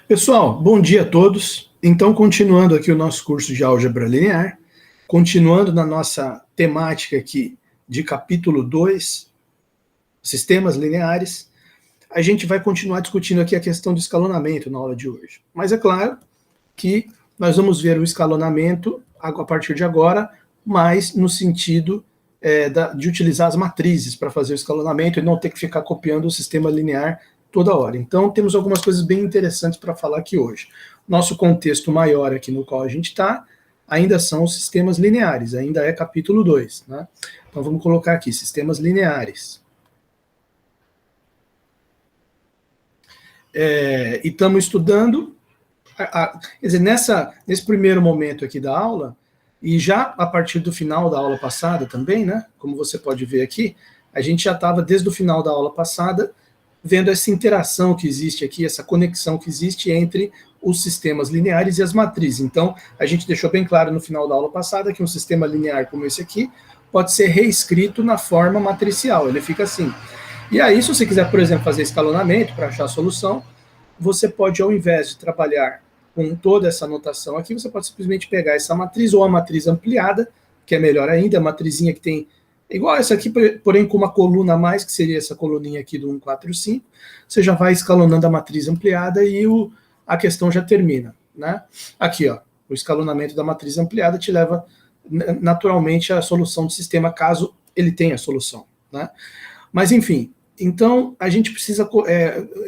Pessoal, bom dia a todos. Então, continuando aqui o nosso curso de álgebra linear, continuando na nossa temática aqui de capítulo 2, sistemas lineares, a gente vai continuar discutindo aqui a questão do escalonamento na aula de hoje. Mas é claro que nós vamos ver o escalonamento a partir de agora, mais no sentido de utilizar as matrizes para fazer o escalonamento e não ter que ficar copiando o sistema linear toda hora. Então, temos algumas coisas bem interessantes para falar aqui hoje. Nosso contexto maior aqui no qual a gente está ainda são os sistemas lineares, ainda é capítulo 2. Né? Então, vamos colocar aqui, sistemas lineares. E estamos estudando, quer dizer, nesse primeiro momento aqui da aula, e já a partir do final da aula passada também, né, como você pode ver aqui, a gente já estava desde o final da aula passada vendo essa interação que existe aqui, essa conexão que existe entre os sistemas lineares e as matrizes. Então, a gente deixou bem claro no final da aula passada que um sistema linear como esse aqui pode ser reescrito na forma matricial, ele fica assim. E aí, se você quiser, por exemplo, fazer escalonamento para achar a solução, você pode, ao invés de trabalhar com toda essa notação aqui, você pode simplesmente pegar essa matriz ou a matriz ampliada, que é melhor ainda, a matrizinha que tem, igual essa aqui, porém com uma coluna a mais, que seria essa coluninha aqui do 1, 4 e 5, você já vai escalonando a matriz ampliada e a questão já termina. Né? Aqui, ó, o escalonamento da matriz ampliada te leva naturalmente à solução do sistema, caso ele tenha solução. Né? Mas, enfim, então a gente precisa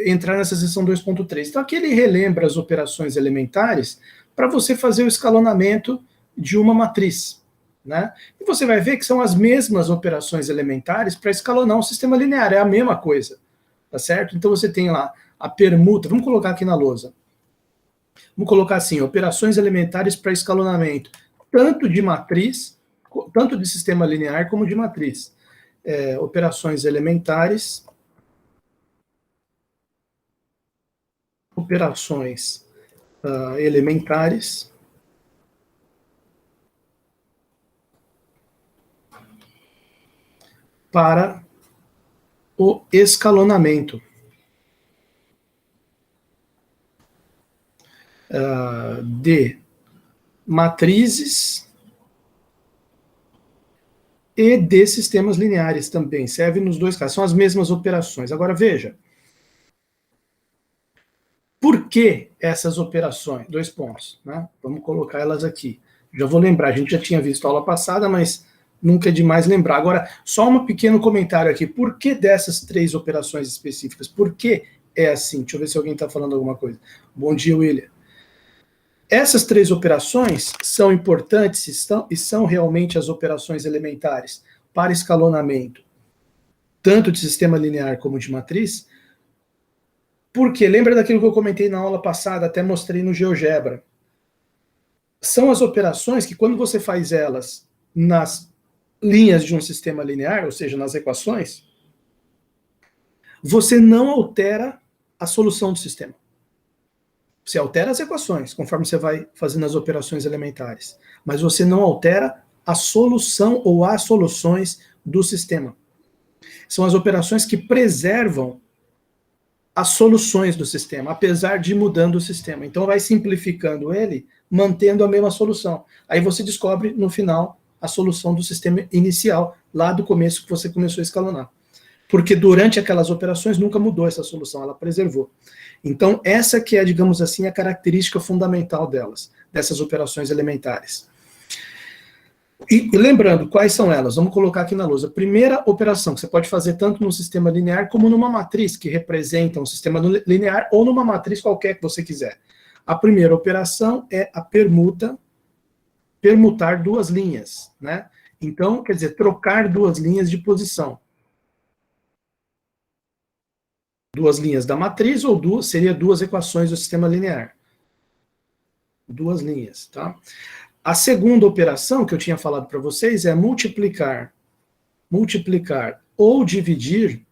entrar nessa seção 2.3. Então, aqui ele relembra as operações elementares para você fazer o escalonamento de uma matriz. Né? E você vai ver que são as mesmas operações elementares para escalonar um sistema linear, é a mesma coisa. Tá certo? Então você tem lá a permuta, vamos colocar aqui na lousa. Vamos colocar assim, operações elementares para escalonamento, tanto de matriz, tanto de sistema linear como de matriz. Operações elementares, elementares para o escalonamento de matrizes e de sistemas lineares também. Serve nos dois casos, são as mesmas operações. Agora veja, por que essas operações? 2 pontos, né? Vamos colocar elas aqui. Já vou lembrar, a gente já tinha visto a aula passada, mas nunca é demais lembrar. Agora, só um pequeno comentário aqui. Por que dessas 3 operações específicas? Por que é assim? Deixa eu ver se alguém está falando alguma coisa. Bom dia, William. Essas 3 operações são importantes e são realmente as operações elementares para escalonamento, tanto de sistema linear como de matriz, porque lembra daquilo que eu comentei na aula passada, até mostrei no GeoGebra. São as operações que, quando você faz elas nas linhas de um sistema linear, ou seja, nas equações, você não altera a solução do sistema. Você altera as equações, conforme você vai fazendo as operações elementares, mas você não altera a solução ou as soluções do sistema. São as operações que preservam as soluções do sistema, apesar de ir mudando o sistema. Então vai simplificando ele, mantendo a mesma solução. Aí você descobre, no final, a solução do sistema inicial, lá do começo que você começou a escalonar. Porque durante aquelas operações nunca mudou essa solução, ela preservou. Então essa que é, digamos assim, a característica fundamental delas, dessas operações elementares. E lembrando, quais são elas? Vamos colocar aqui na lousa. Primeira operação, que você pode fazer tanto no sistema linear como numa matriz, que representa um sistema linear, ou numa matriz qualquer que você quiser. A primeira operação é a permutar 2 linhas. Né? Então, quer dizer, trocar 2 linhas de posição. 2 linhas da matriz, ou seria 2 equações do sistema linear. 2 linhas, tá? A segunda operação que eu tinha falado para vocês é multiplicar ou dividir,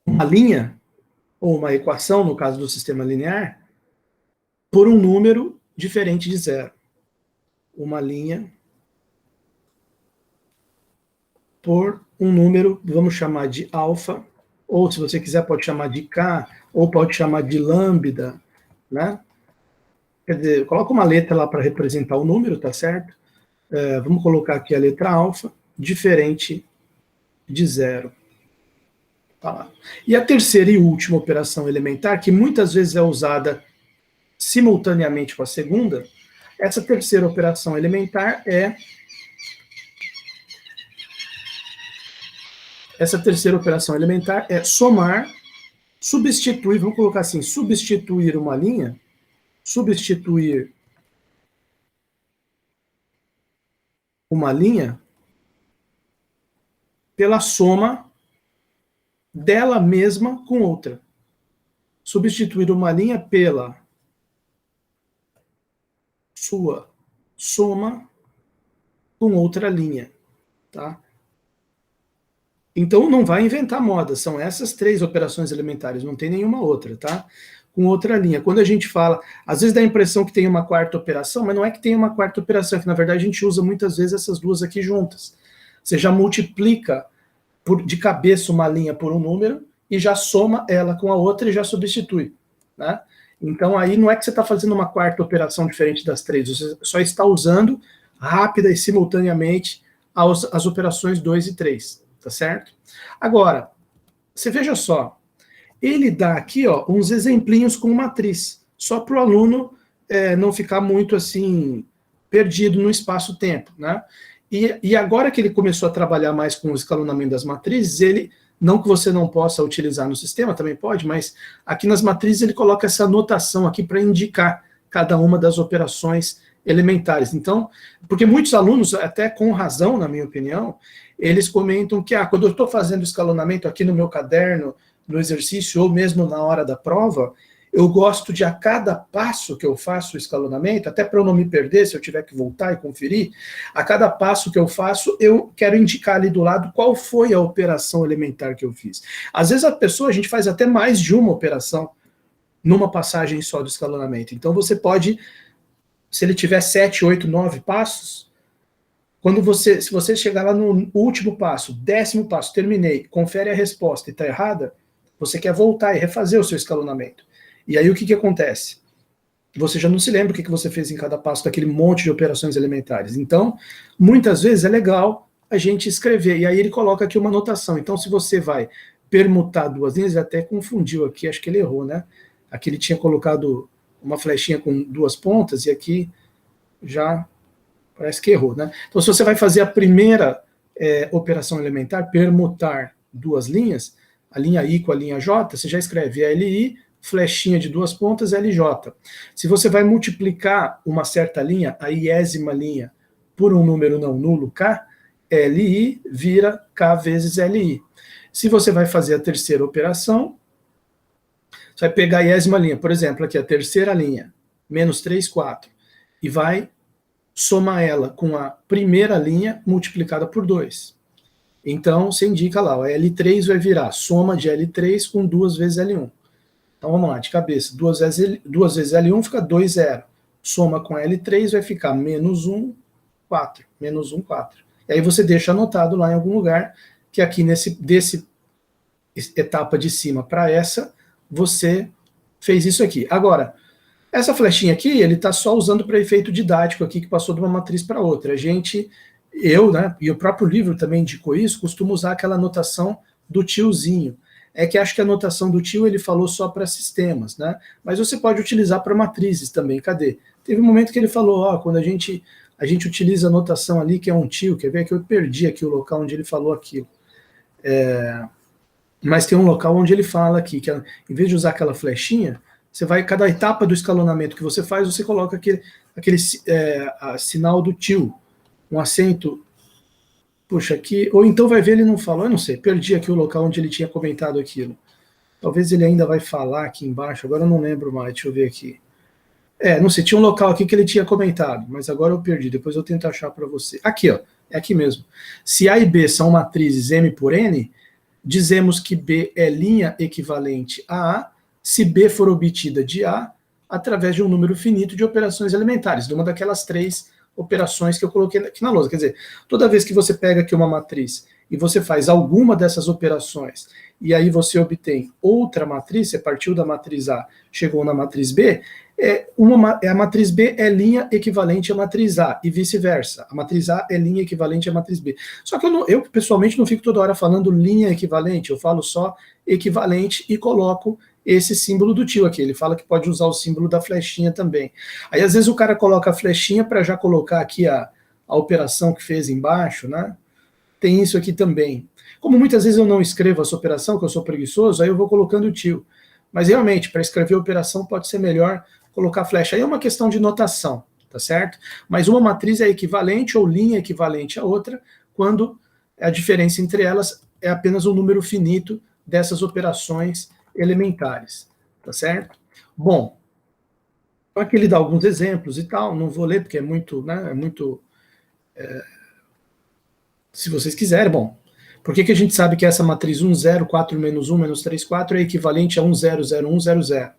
uma linha, ou uma equação, no caso do sistema linear, por um número diferente de zero. Uma linha por um número, vamos chamar de alfa, ou se você quiser pode chamar de K, ou pode chamar de lambda, né? Quer dizer, coloca uma letra lá para representar o número, tá certo? Vamos colocar aqui a letra alfa, diferente de zero. Tá lá. E a terceira e última operação elementar, que muitas vezes é usada simultaneamente com a segunda, essa terceira operação elementar é somar, substituir, vamos colocar assim, substituir uma linha, substituir uma linha pela soma dela mesma com outra. Substituir uma linha pela sua soma com outra linha, tá? Então não vai inventar moda, são essas três operações elementares, não tem nenhuma outra, tá? Com outra linha. Quando a gente fala, às vezes dá a impressão que tem uma quarta operação, mas não é que tem uma quarta operação, é que na verdade a gente usa muitas vezes essas duas aqui juntas. Você já multiplica de cabeça uma linha por um número e já soma ela com a outra e já substitui, né? Então aí não é que você está fazendo uma quarta operação diferente das três, você só está usando rápida e simultaneamente as operações 2 e 3, tá certo? Agora, você veja só, ele dá aqui ó, uns exemplinhos com matriz, só para o aluno não ficar muito assim, perdido no espaço-tempo, né? E agora que ele começou a trabalhar mais com o escalonamento das matrizes, ele, não que você não possa utilizar no sistema, também pode, mas aqui nas matrizes ele coloca essa anotação aqui para indicar cada uma das operações elementares. Então, porque muitos alunos, até com razão, na minha opinião, eles comentam que, quando eu estou fazendo escalonamento aqui no meu caderno, no exercício, ou mesmo na hora da prova, eu gosto de, a cada passo que eu faço o escalonamento, até para eu não me perder, se eu tiver que voltar e conferir, a cada passo que eu faço, eu quero indicar ali do lado qual foi a operação elementar que eu fiz. Às vezes a gente faz até mais de uma operação numa passagem só do escalonamento. Então você pode, se ele tiver 7, 8, 9 passos, se você chegar lá no último passo, 10º passo, terminei, confere a resposta e está errada, você quer voltar e refazer o seu escalonamento. E aí o que acontece? Você já não se lembra o que você fez em cada passo daquele monte de operações elementares. Então, muitas vezes é legal a gente escrever. E aí ele coloca aqui uma anotação. Então, se você vai permutar duas linhas, ele até confundiu aqui, acho que ele errou, né? Aqui ele tinha colocado uma flechinha com duas pontas e aqui já parece que errou, né? Então, se você vai fazer a primeira operação elementar, permutar duas linhas, a linha I com a linha J, você já escreve LI, flechinha de duas pontas, LJ. Se você vai multiplicar uma certa linha, a iésima linha, por um número não nulo, K, LI vira K vezes LI. Se você vai fazer a terceira operação, você vai pegar a iésima linha, por exemplo, aqui a terceira linha, menos 3, 4, e vai somar ela com a primeira linha multiplicada por 2. Então, você indica lá, o L3 vai virar soma de L3 com 2 vezes L1. Então vamos lá, de cabeça, 2 vezes L1 fica 2, 0. Soma com L3 vai ficar menos 1, 4. Menos 1, 4. E aí você deixa anotado lá em algum lugar que aqui desse etapa de cima para essa, você fez isso aqui. Agora, essa flechinha aqui, ele está só usando para efeito didático aqui, que passou de uma matriz para outra. Eu, né, e o próprio livro também indicou isso, costumo usar aquela anotação do tiozinho. É que acho que a anotação do tio ele falou só para sistemas, né? Mas você pode utilizar para matrizes também. Cadê? Teve um momento que ele falou, quando a gente utiliza a anotação ali, que é um tio, quer ver que eu perdi aqui o local onde ele falou aquilo. Mas tem um local onde ele fala aqui, que em vez de usar aquela flechinha, você vai, cada etapa do escalonamento que você faz, você coloca aquele sinal do tio, um acento. Puxa, aqui, ou então vai ver, ele não falou, eu não sei, perdi aqui o local onde ele tinha comentado aquilo. Talvez ele ainda vai falar aqui embaixo, agora eu não lembro mais, deixa eu ver aqui. Não sei, tinha um local aqui que ele tinha comentado, mas agora eu perdi, depois eu tento achar para você. Aqui, ó, é aqui mesmo. Se A e B são matrizes M por N, dizemos que B é linha equivalente a A, se B for obtida de A, através de um número finito de operações elementares, de uma daquelas 3 operações que eu coloquei aqui na lousa. Quer dizer, toda vez que você pega aqui uma matriz e você faz alguma dessas operações, e aí você obtém outra matriz, você partiu da matriz A, chegou na matriz B, a matriz B é linha equivalente à matriz A, e vice-versa. A matriz A é linha equivalente à matriz B. Só que eu pessoalmente não fico toda hora falando linha equivalente, eu falo só equivalente e coloco esse símbolo do tio aqui. Ele fala que pode usar o símbolo da flechinha também. Aí às vezes o cara coloca a flechinha para já colocar aqui a operação que fez embaixo, né? Tem isso aqui também. Como muitas vezes eu não escrevo essa operação, que eu sou preguiçoso, aí eu vou colocando o tio. Mas realmente, para escrever a operação pode ser melhor colocar flecha. Aí é uma questão de notação, tá certo? Mas uma matriz é equivalente ou linha equivalente à outra, quando a diferença entre elas é apenas um número finito dessas operações elementares, tá certo? Bom, aqui ele dá alguns exemplos e tal, não vou ler porque é muito, né, se vocês quiserem, bom, por que a gente sabe que essa matriz 1, 0, 4, menos 1, menos 3, 4 é equivalente a 1, 0, 0, 1, 0, 0?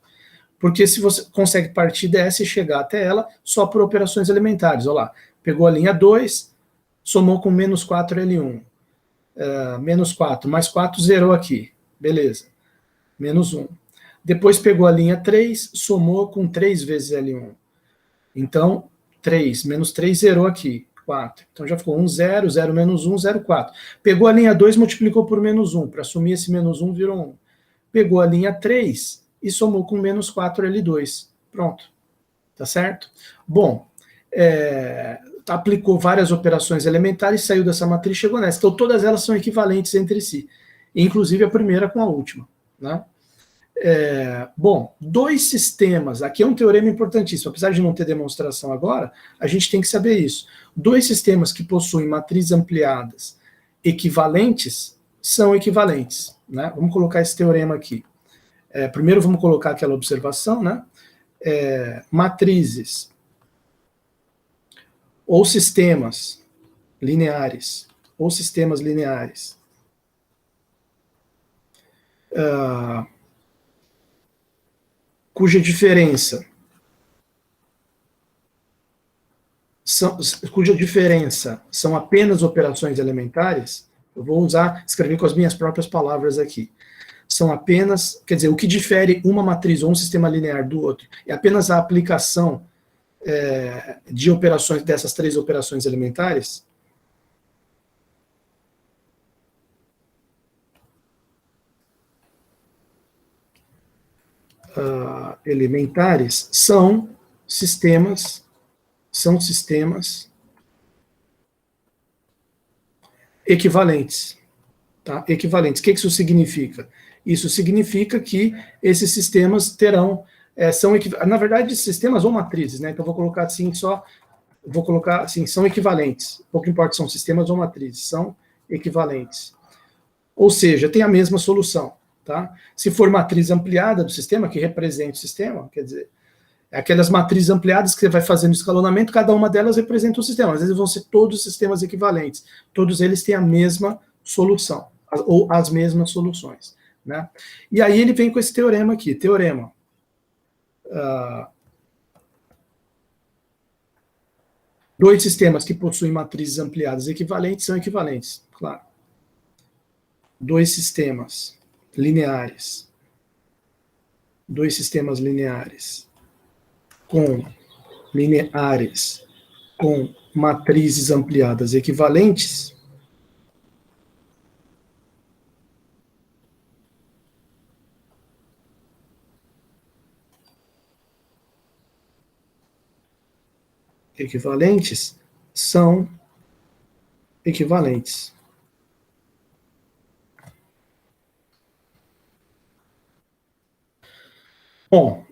Porque se você consegue partir dessa e chegar até ela só por operações elementares, olha lá, pegou a linha 2, somou com menos 4L1, menos 4, mais 4, zerou aqui, beleza, menos 1. Depois pegou a linha 3, somou com 3 vezes L1. Então, 3, menos 3, zerou aqui, 4. Então já ficou 1, 0, 0 menos 1, 0, 4. Pegou a linha 2, multiplicou por menos 1. Para assumir esse menos 1, virou 1. Pegou a linha 3 e somou com menos 4L2. Pronto. Tá certo? Bom, aplicou várias operações elementares, saiu dessa matriz e chegou nessa. Então todas elas são equivalentes entre si. Inclusive a primeira com a última, né? Bom, 2 sistemas, aqui é um teorema importantíssimo, apesar de não ter demonstração agora, a gente tem que saber isso. 2 sistemas que possuem matrizes ampliadas equivalentes são equivalentes, né? Vamos colocar esse teorema aqui. Primeiro vamos colocar aquela observação, né? Matrizes ou sistemas lineares, cuja diferença são apenas operações elementares, eu vou escrever com as minhas próprias palavras aqui. São apenas, quer dizer, o que difere uma matriz ou um sistema linear do outro é apenas a aplicação de operações, dessas 3 operações elementares. Elementares são sistemas equivalentes, tá? Equivalentes. O que isso significa? Isso significa que esses sistemas terão, na verdade, sistemas ou matrizes, né? Então vou colocar assim são equivalentes. Pouco importa se são sistemas ou matrizes, são equivalentes. Ou seja, tem a mesma solução. Tá? Se for matriz ampliada do sistema, que representa o sistema, quer dizer, aquelas matrizes ampliadas que você vai fazendo escalonamento, cada uma delas representa um sistema. Às vezes vão ser todos sistemas equivalentes. Todos eles têm a mesma solução, ou as mesmas soluções. Né? E aí ele vem com esse teorema aqui. Teorema. Dois sistemas que possuem matrizes ampliadas equivalentes são equivalentes, claro. 2 sistemas lineares. 2 sistemas lineares com matrizes ampliadas equivalentes são equivalentes. Bom,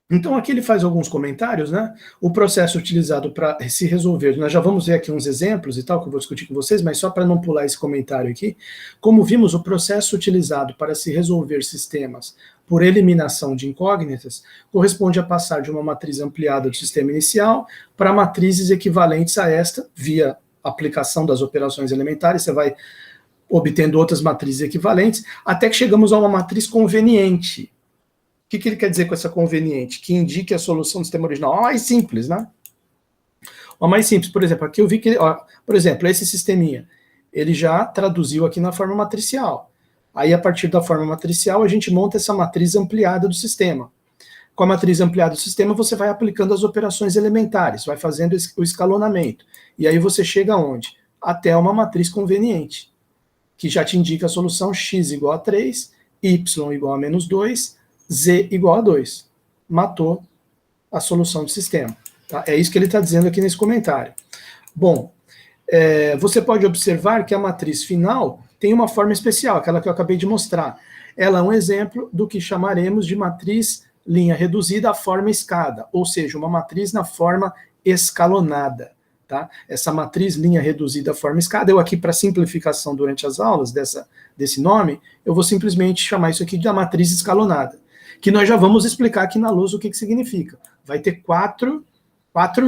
então aqui ele faz alguns comentários, né? O processo utilizado para se resolver, nós já vamos ver aqui uns exemplos e tal, que eu vou discutir com vocês, mas só para não pular esse comentário aqui, como vimos, o processo utilizado para se resolver sistemas por eliminação de incógnitas corresponde a passar de uma matriz ampliada do sistema inicial para matrizes equivalentes a esta, via aplicação das operações elementares, você vai obtendo outras matrizes equivalentes, até que chegamos a uma matriz conveniente. que ele quer dizer com essa conveniente? Que indique a solução do sistema original. A mais simples, né? A mais simples, por exemplo, aqui eu vi que, ó, por exemplo, esse sisteminha, ele já traduziu aqui na forma matricial. Aí, a partir da forma matricial, a gente monta essa matriz ampliada do sistema. Com a matriz ampliada do sistema, você vai aplicando as operações elementares, vai fazendo o escalonamento. E aí você chega aonde? Até uma matriz conveniente, que já te indica a solução x igual a 3, y igual a menos 2, z igual a 2. Matou a solução do sistema. Tá? É isso que ele está dizendo aqui nesse comentário. Bom, você pode observar que a matriz final tem uma forma especial, aquela que eu acabei de mostrar. Ela é um exemplo do que chamaremos de matriz linha reduzida à forma escada, ou seja, uma matriz na forma escalonada. Tá? Essa matriz linha reduzida à forma escada, eu aqui, para simplificação durante as aulas desse nome, eu vou simplesmente chamar isso aqui de a matriz escalonada, que nós já vamos explicar aqui na luz o que significa. Vai ter quatro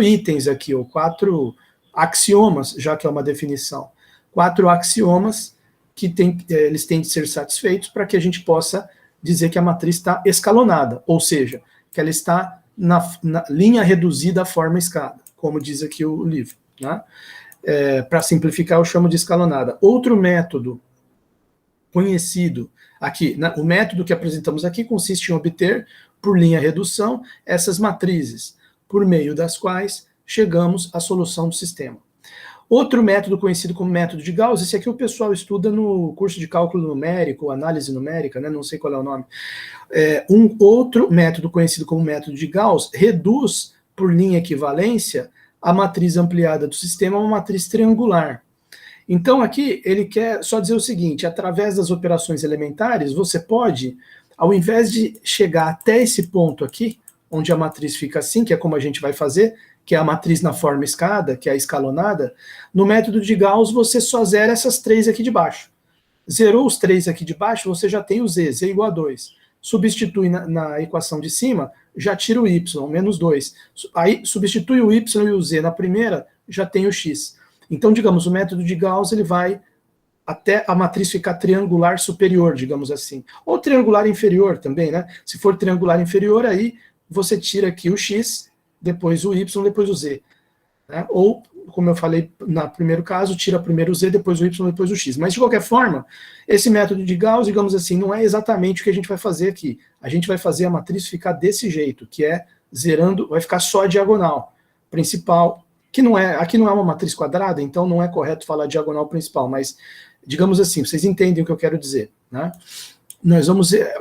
itens aqui, ou 4 axiomas, já que é uma definição. 4 axiomas que eles têm de ser satisfeitos para que a gente possa dizer que a matriz está escalonada, ou seja, que ela está na linha reduzida à forma escada, como diz aqui o livro. Né? Para simplificar, eu chamo de escalonada. Outro método conhecido aqui, né, o método que apresentamos aqui consiste em obter, por linha redução, essas matrizes, por meio das quais chegamos à solução do sistema. Outro método conhecido como método de Gauss, esse aqui o pessoal estuda no curso de cálculo numérico, análise numérica, né, não sei qual é o nome. Um outro método conhecido como método de Gauss reduz, por linha equivalência, a matriz ampliada do sistema a uma matriz triangular. Então aqui ele quer só dizer o seguinte, através das operações elementares, você pode, ao invés de chegar até esse ponto aqui, onde a matriz fica assim, que é como a gente vai fazer, que é a matriz na forma escada, que é a escalonada, no método de Gauss você só zera essas 3 aqui de baixo. Zerou os 3 aqui de baixo, você já tem o z igual a 2. Substitui na equação de cima, já tira o y, menos 2. Aí substitui o y e o z na primeira, já tem o x. Então, digamos, o método de Gauss ele vai até a matriz ficar triangular superior, digamos assim. Ou triangular inferior também, né? Se for triangular inferior, aí você tira aqui o x, depois o y, depois o z. Né? Ou, como eu falei no primeiro caso, tira primeiro o z, depois o y, depois o x. Mas, de qualquer forma, esse método de Gauss, digamos assim, não é exatamente o que a gente vai fazer aqui. A gente vai fazer a matriz ficar desse jeito, que é zerando, vai ficar só a diagonal principal, que não é, aqui não é uma matriz quadrada, então não é correto falar diagonal principal, mas, digamos assim, vocês entendem o que eu quero dizer, né?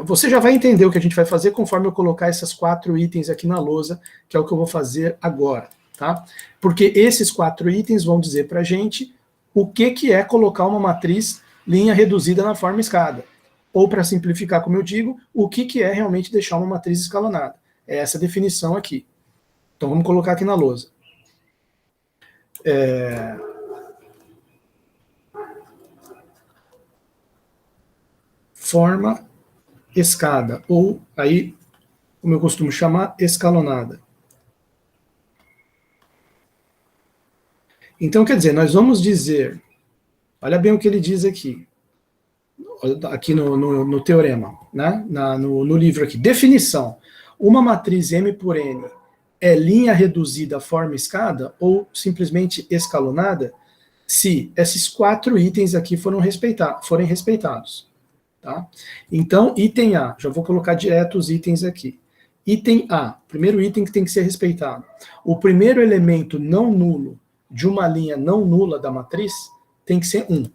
Você já vai entender o que a gente vai fazer conforme eu colocar esses 4 itens aqui na lousa, que é o que eu vou fazer agora, tá? Porque esses 4 itens vão dizer pra gente o que é colocar uma matriz linha reduzida na forma escada. Ou, para simplificar, como eu digo, o que é realmente deixar uma matriz escalonada. É essa definição aqui. Então vamos colocar aqui na lousa. Forma escada, ou aí, como eu costumo chamar, escalonada. Então, quer dizer, nós vamos dizer, olha bem o que ele diz aqui no teorema, né? no livro aqui, definição, uma matriz M por N é linha reduzida à forma escada, ou simplesmente escalonada, se esses 4 itens aqui forem respeitados. Tá? Então, item A, já vou colocar direto os itens aqui. Item A, primeiro item que tem que ser respeitado. O primeiro elemento não nulo de uma linha não nula da matriz tem que ser 1.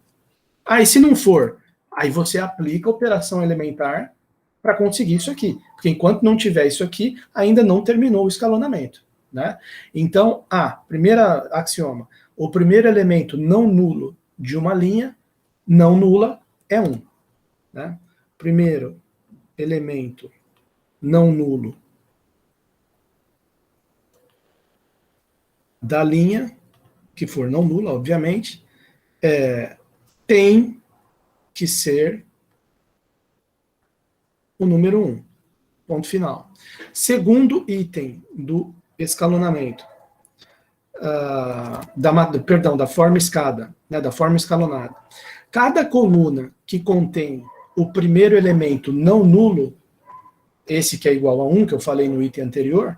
E se não for, aí você aplica a operação elementar para conseguir isso aqui. Porque enquanto não tiver isso aqui, ainda não terminou o escalonamento. Né? Então, primeira axioma, o primeiro elemento não nulo de uma linha não nula é 1. Né? Primeiro elemento não nulo da linha, que for não nula, obviamente, tem que ser o número 1. Ponto final. Segundo item do escalonamento, da forma escada, né, da forma escalonada. Cada coluna que contém o primeiro elemento não nulo, esse que é igual a 1, que eu falei no item anterior,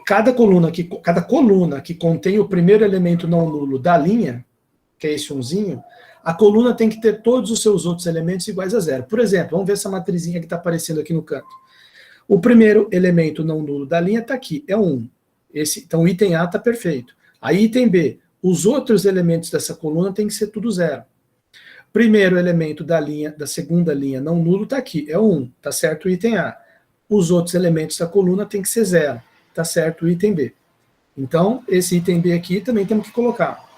cada coluna que contém o primeiro elemento não nulo da linha, que é esse umzinho, a coluna tem que ter todos os seus outros elementos iguais a zero. Por exemplo, vamos ver essa matrizinha que está aparecendo aqui no canto. O primeiro elemento não nulo da linha está aqui, é 1. Então o item A está perfeito. Aí item B, os outros elementos dessa coluna tem que ser tudo zero. Primeiro elemento da segunda linha não nulo está aqui, é 1, está certo o item A. Os outros elementos da coluna tem que ser zero, está certo o item B. Então, esse item B aqui também temos que colocar.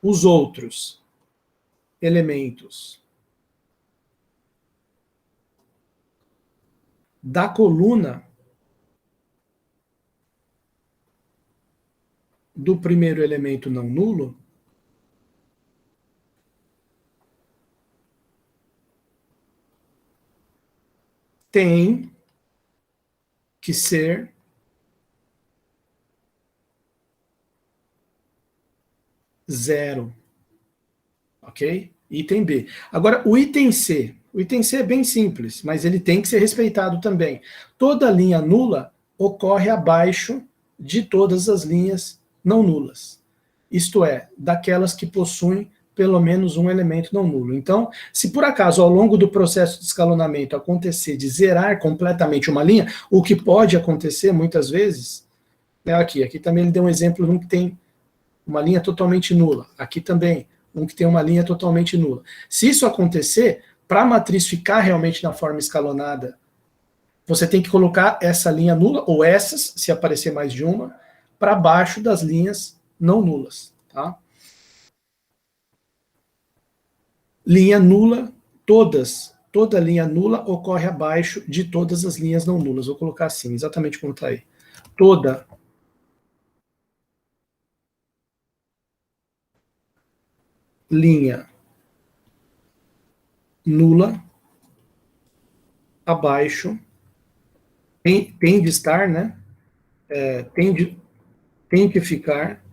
Os outros elementos da coluna do primeiro elemento não nulo tem que ser zero. Ok? Item B. Agora, o item C. O item C é bem simples, mas ele tem que ser respeitado também. Toda linha nula ocorre abaixo de todas as linhas não nulas. Isto é, daquelas que possuem pelo menos um elemento não nulo. Então, se por acaso ao longo do processo de escalonamento acontecer de zerar completamente uma linha, o que pode acontecer muitas vezes, é aqui também ele deu um exemplo de um que tem uma linha totalmente nula. Aqui também, um que tem uma linha totalmente nula. Se isso acontecer, para a matriz ficar realmente na forma escalonada, você tem que colocar essa linha nula, ou essas, se aparecer mais de uma, para baixo das linhas não nulas. Tá? Linha nula, toda linha nula ocorre abaixo de todas as linhas não nulas. Vou colocar assim, exatamente como está aí. Toda linha nula abaixo tem de estar, né? Tem que ficar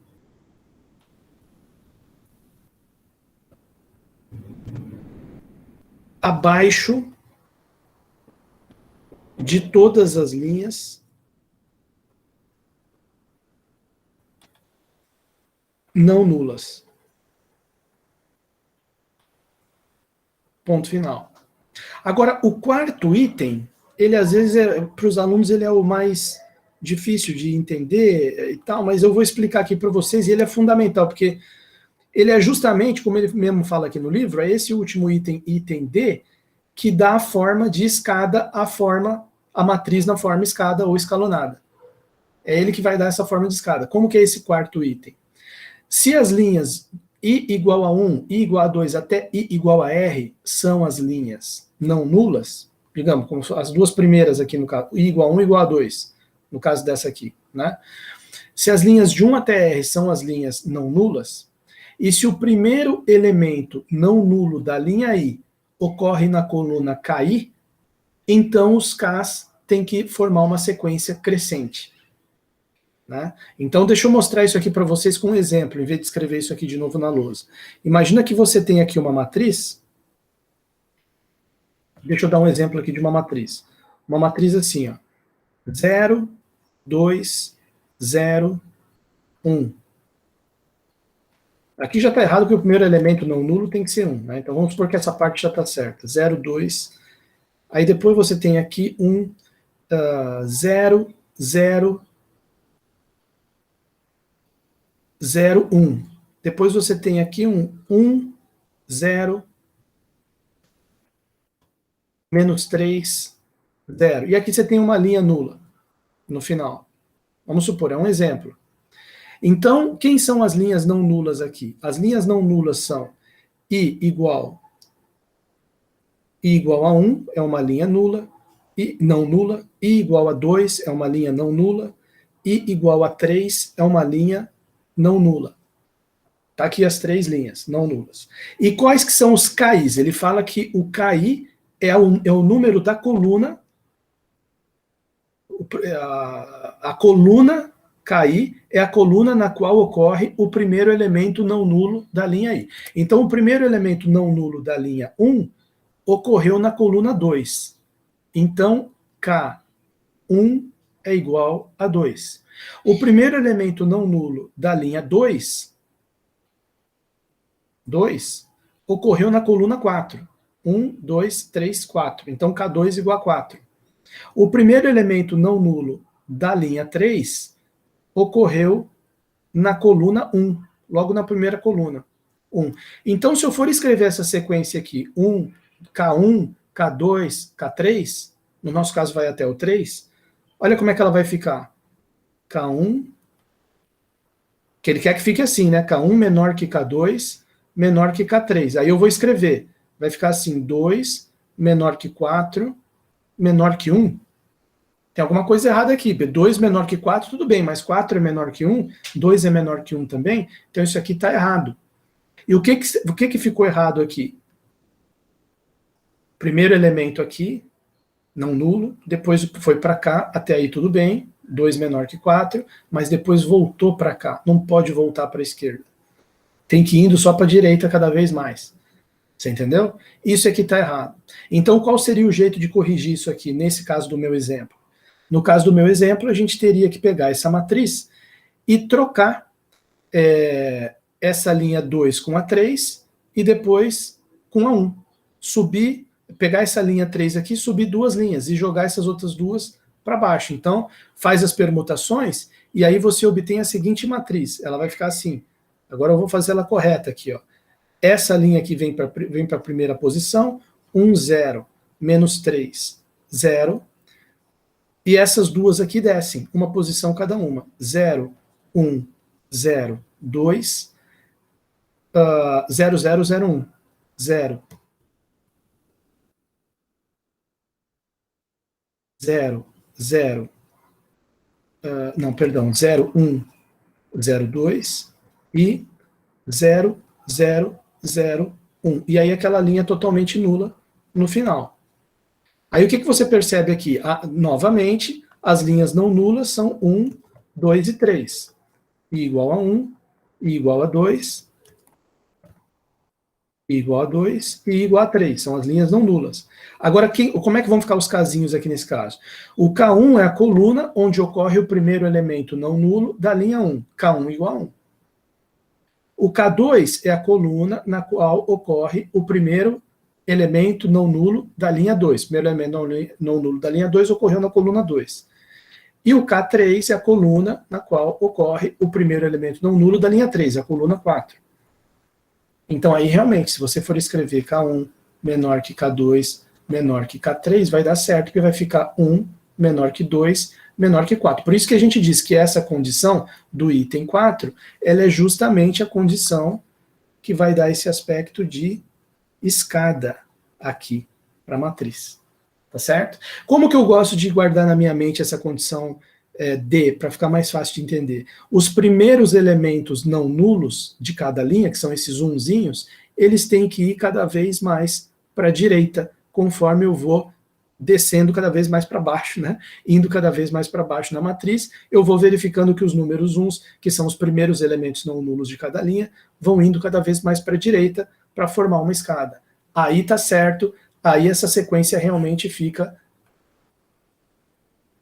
abaixo de todas as linhas não nulas. Ponto final. Agora, o quarto item, ele às vezes, para os alunos, ele é o mais difícil de entender e tal, mas eu vou explicar aqui para vocês, e ele é fundamental, porque ele é justamente, como ele mesmo fala aqui no livro, é esse último item, item D, que dá a forma de escada, a matriz na forma escada ou escalonada. É ele que vai dar essa forma de escada. Como que é esse quarto item? Se as linhas I igual a 1, I igual a 2 até I igual a R são as linhas não nulas, digamos, como as duas primeiras aqui no caso, I igual a 1 igual a 2, no caso dessa aqui, né? Se as linhas de 1 até R são as linhas não nulas, e se o primeiro elemento não nulo da linha I ocorre na coluna KI, então os Ks têm que formar uma sequência crescente. Né? Então, deixa eu mostrar isso aqui para vocês com um exemplo, em vez de escrever isso aqui de novo na lousa. Imagina que você tem aqui uma matriz. Deixa eu dar um exemplo aqui de uma matriz. Uma matriz assim, ó. 0, 2, 0, 1. Aqui já está errado porque o primeiro elemento não nulo tem que ser 1. Né? Então, vamos supor que essa parte já está certa. 0, 2. Aí depois você tem aqui 0, 0, 0, 1. Depois você tem aqui 1, 0, menos 3, 0. E aqui você tem uma linha nula no final. Vamos supor, é um exemplo. Então, quem são as linhas não nulas aqui? As linhas não nulas são I igual a 1, é uma linha nula, I não nula, I igual a 2 é uma linha não nula, I igual a 3 é uma linha não nula. Tá aqui as três linhas não nulas. E quais que são os KIs? Ele fala que o KI é o número da coluna, a coluna KI é a coluna na qual ocorre o primeiro elemento não nulo da linha I. Então, o primeiro elemento não nulo da linha 1 ocorreu na coluna 2. Então, K1 é igual a 2. O primeiro elemento não nulo da linha 2 ocorreu na coluna 4. 1, 2, 3, 4. Então, K2 igual a 4. O primeiro elemento não nulo da linha 3 ocorreu na coluna 1, logo na primeira coluna. 1. Então, se eu for escrever essa sequência aqui, K1, K2, K3, no nosso caso vai até o 3, olha como é que ela vai ficar. K1, que ele quer que fique assim, né? K1 menor que K2, menor que K3. Aí eu vou escrever, vai ficar assim, 2 menor que 4, menor que 1. Tem alguma coisa errada aqui. 2 menor que 4, tudo bem, mas 4 é menor que 1, 2 é menor que 1 também, então isso aqui está errado. E o que ficou errado aqui? Primeiro elemento aqui, não nulo, depois foi para cá, até aí tudo bem, 2 menor que 4, mas depois voltou para cá, não pode voltar para a esquerda. Tem que ir indo só para a direita cada vez mais. Você entendeu? Isso aqui está errado. Então, qual seria o jeito de corrigir isso aqui, nesse caso do meu exemplo? No caso do meu exemplo, a gente teria que pegar essa matriz e trocar essa linha 2 com a 3 e depois com a 1. Subir, pegar essa linha 3 aqui, subir 2 linhas e jogar essas outras 2 para baixo. Então, faz as permutações e aí você obtém a seguinte matriz. Ela vai ficar assim. Agora eu vou fazer ela correta aqui, ó. Essa linha aqui vem para a primeira posição, 1, 0, menos 3, 0. E essas duas aqui descem, uma posição cada uma. 0, 1, 0, 2, 0, 0, 0, 1, 0, 0, 0, não, perdão, 0, 1, 0, 2 e 0, 0, 0, 1. E aí aquela linha totalmente nula no final. Aí o que você percebe aqui? Novamente, as linhas não nulas são 1, 2 e 3. I igual a 1, I igual a 2, I igual a 2 e I igual a 3. São as linhas não nulas. Agora, como é que vão ficar os casinhos aqui nesse caso? O K1 é a coluna onde ocorre o primeiro elemento não nulo da linha 1. K1 igual a 1. O K2 é a coluna na qual ocorre o primeiro elemento não nulo da linha 2. O primeiro elemento não nulo da linha 2 ocorreu na coluna 2. E o K3 é a coluna na qual ocorre o primeiro elemento não nulo da linha 3, a coluna 4. Então aí realmente, se você for escrever K1 menor que K2 menor que K3, vai dar certo, porque vai ficar 1 menor que 2 menor que 4. Por isso que a gente diz que essa condição do item 4, ela é justamente a condição que vai dar esse aspecto de escada aqui para a matriz. Tá certo? Como que eu gosto de guardar na minha mente essa condição D, para ficar mais fácil de entender? Os primeiros elementos não nulos de cada linha, que são esses unzinhos, eles têm que ir cada vez mais para a direita, conforme eu vou descendo cada vez mais para baixo, né? Indo cada vez mais para baixo na matriz, eu vou verificando que os números uns, que são os primeiros elementos não nulos de cada linha, vão indo cada vez mais para a direita para formar uma escada. Aí tá certo, aí essa sequência realmente fica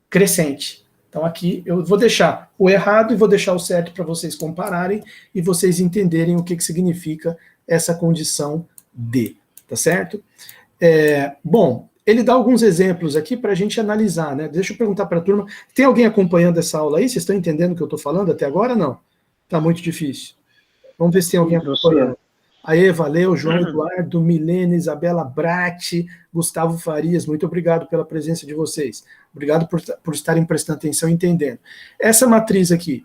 crescente. Então aqui eu vou deixar o errado e vou deixar o certo para vocês compararem e vocês entenderem o que significa essa condição D, tá certo? Bom, ele dá alguns exemplos aqui para a gente analisar, né? Deixa eu perguntar para a turma, tem alguém acompanhando essa aula aí? Vocês estão entendendo o que eu estou falando até agora ou não? Está muito difícil. Vamos ver se tem alguém acompanhando. Aê, valeu, João Eduardo, Milene, Isabela Bratti, Gustavo Farias, muito obrigado pela presença de vocês. Obrigado por estarem prestando atenção e entendendo. Essa matriz aqui,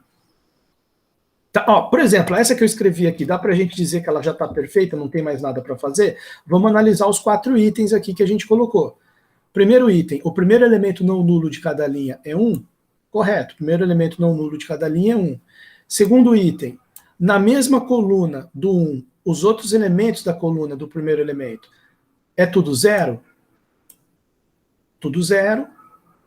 tá, ó, por exemplo, essa que eu escrevi aqui, dá para a gente dizer que ela já está perfeita, não tem mais nada para fazer? Vamos analisar os 4 itens aqui que a gente colocou. Primeiro item, o primeiro elemento não nulo de cada linha é 1? Correto, o primeiro elemento não nulo de cada linha é 1. Segundo item, na mesma coluna do 1, os outros elementos da coluna do primeiro elemento, é tudo 0? Tudo 0,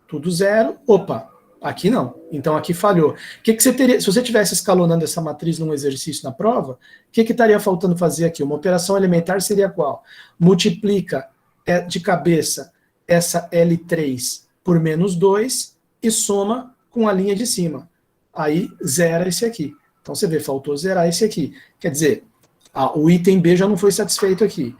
tudo 0, opa, aqui não, então aqui falhou. O que você teria, se você estivesse escalonando essa matriz num exercício na prova, o que estaria faltando fazer aqui? Uma operação elementar seria qual? Multiplica de cabeça essa L3 por menos 2 e soma com a linha de cima. Aí zera esse aqui. Então você vê, faltou zerar esse aqui. Quer dizer, o item B já não foi satisfeito aqui.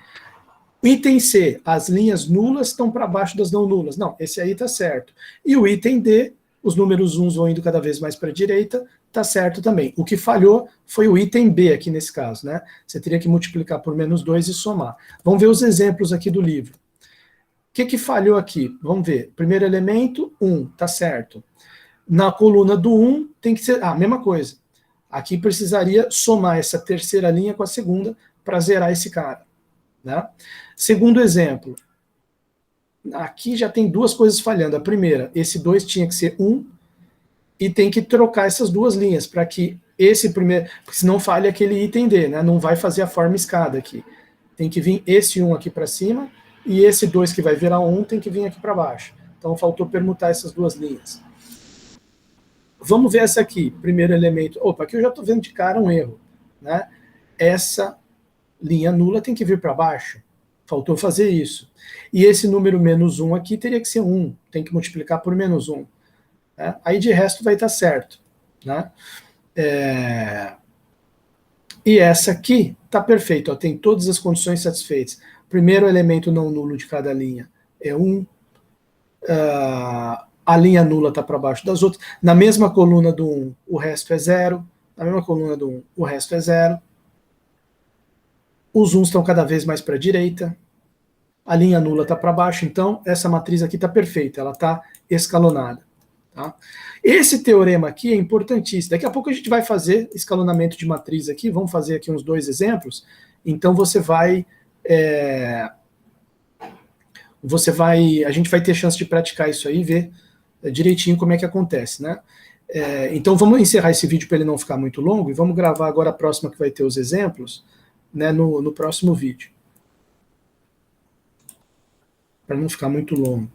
O item C, as linhas nulas estão para baixo das não nulas. Não, esse aí está certo. E o item D, os números 1 vão indo cada vez mais para a direita, está certo também. O que falhou foi o item B aqui nesse caso, né? Você teria que multiplicar por menos 2 e somar. Vamos ver os exemplos aqui do livro. O que falhou aqui? Vamos ver. Primeiro elemento, 1, está certo. Na coluna do 1 tem que ser a mesma coisa. Aqui precisaria somar essa terceira linha com a segunda para zerar esse cara. Né? Segundo exemplo, aqui já tem duas coisas falhando. A primeira, esse 2 tinha que ser 1 e tem que trocar essas duas linhas para que esse primeiro, porque senão falha aquele item D, né? Não vai fazer a forma escada aqui. Tem que vir esse 1 aqui para cima e esse 2 que vai virar 1 tem que vir aqui para baixo. Então faltou permutar essas duas linhas. Vamos ver essa aqui, primeiro elemento. Opa, aqui eu já estou vendo de cara um erro. Né? Essa linha nula tem que vir para baixo. Faltou fazer isso. E esse número menos 1 aqui teria que ser 1. Tem que multiplicar por menos 1. Né? Aí de resto vai estar certo. Né? E essa aqui está perfeito. Ó, tem todas as condições satisfeitas. Primeiro elemento não nulo de cada linha é 1. A linha nula está para baixo das outras. Na mesma coluna do 1, o resto é 0. Na mesma coluna do 1, o resto é 0. Os 1 estão cada vez mais para a direita. A linha nula está para baixo. Então, essa matriz aqui está perfeita. Ela está escalonada. Tá? Esse teorema aqui é importantíssimo. Daqui a pouco a gente vai fazer escalonamento de matriz aqui. Vamos fazer aqui uns 2 exemplos. Então, você vai... a gente vai ter chance de praticar isso aí e ver direitinho como é que acontece, né? Então vamos encerrar esse vídeo para ele não ficar muito longo e vamos gravar agora a próxima que vai ter os exemplos, né, no próximo vídeo. Para não ficar muito longo.